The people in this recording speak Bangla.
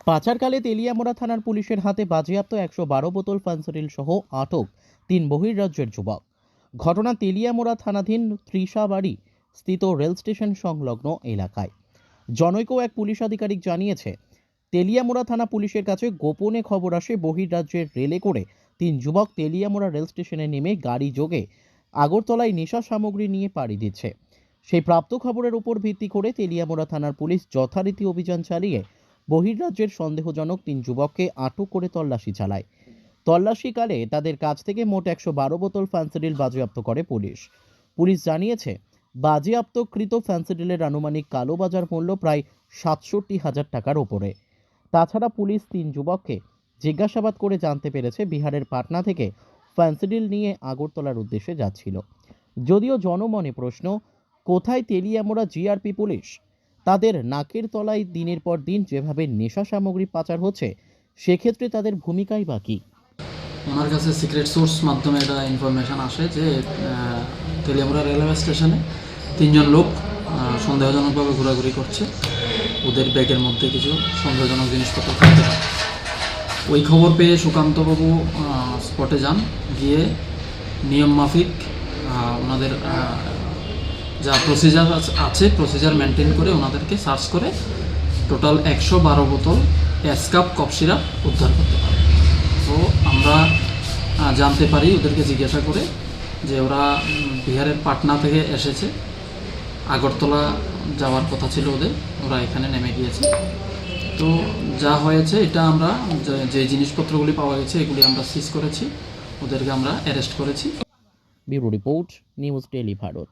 পাচারকালে তেলিয়ামোড়া থানার পুলিশের হাতে বাজেয়াপ্ত 112 বোতল ফেন্সিডিল সহ আটক 3 বহির্রাজ্যের যুবক। ঘটনা তেলিয়ামোড়া থানাধীন ত্রিশাবাড়ি স্থিত রেল স্টেশন সংলগ্ন এলাকায়। জনৈক এক পুলিশ আধিকারিক জানিয়েছে, তেলিয়ামোড়া থানা পুলিশের কাছে গোপনে খবর আসে বহির্রাজ্যের রেলে করে 3 যুবক তেলিয়ামোড়া রেল স্টেশনে নেমে গাড়ি যোগে আগরতলায় নেশা সামগ্রী নিয়ে পাড়ি দিচ্ছে। সেই প্রাপ্ত খবরের উপর ভিত্তি করে তেলিয়ামোড়া থানার পুলিশ যথারীতি অভিযান চালিয়ে বহির্রাজ্যের সন্দেহজনক 3 যুবককে আটক করে তল্লাশি চালায়। তল্লাশিকালে তাদের কাছ থেকে মোট 112 বোতল ফেন্সিডিল বাজেয়াপ্ত করে পুলিশ। পুলিশ জানিয়েছে, বাজেয়াপ্তকৃত ফেন্সিডিলের আনুমানিক কালোবাজার মূল্য প্রায় ৬৭,০০০ টাকার ওপরে। তাছাড়া পুলিশ 3 যুবককে জিজ্ঞাসাবাদ করে জানতে পেরেছে বিহারের পাটনা থেকে ফেন্সিডিল নিয়ে আগরতলার উদ্দেশ্যে যাচ্ছিল। যদিও জনমনে প্রশ্ন, কোথায় তেলিয়ামোড়া জিআরপি পুলিশ? তাদের নাকের তলায় দিনের পর দিন যেভাবে নেশা সামগ্রী পাচার হচ্ছে, সেক্ষেত্রে তাদের ভূমিকাই বা কী? ওনার কাছে সিক্রেট সোর্স মাধ্যমে একটা ইনফরমেশান আসে যে তেলিয়ামোড়া রেলওয়ে স্টেশনে 3 জন লোক সন্দেহজনকভাবে ঘোরাঘুরি করছে। ওদের ব্যাগের মধ্যে কিছু সন্দেহজনক জিনিসপত্র থাকতে পারে। ওই খবর পেয়ে সুকান্তবাবু স্পটে যান, গিয়ে নিয়ম মাফিক ওনাদের যা প্রসিজার আছে প্রসিজার মেনটেন করে ওনাদেরকে সার্চ করে টোটাল 112 বোতল এসকাপ কফ সিরাপ উদ্ধার করতে পারে। তো আমরা জানতে পারি ওদেরকে জিজ্ঞাসা করে যে ওরা বিহারের পাটনা থেকে এসেছে, আগরতলা যাওয়ার কথা ছিল ওদের, ওরা এখানে নেমে গিয়েছে। তো যা হয়েছে এটা আমরা যে জিনিসপত্রগুলি পাওয়া গেছে এগুলি আমরা সিজ করেছি, ওদেরকে আমরা অ্যারেস্ট করেছি। Bureau report, news daily Bharat.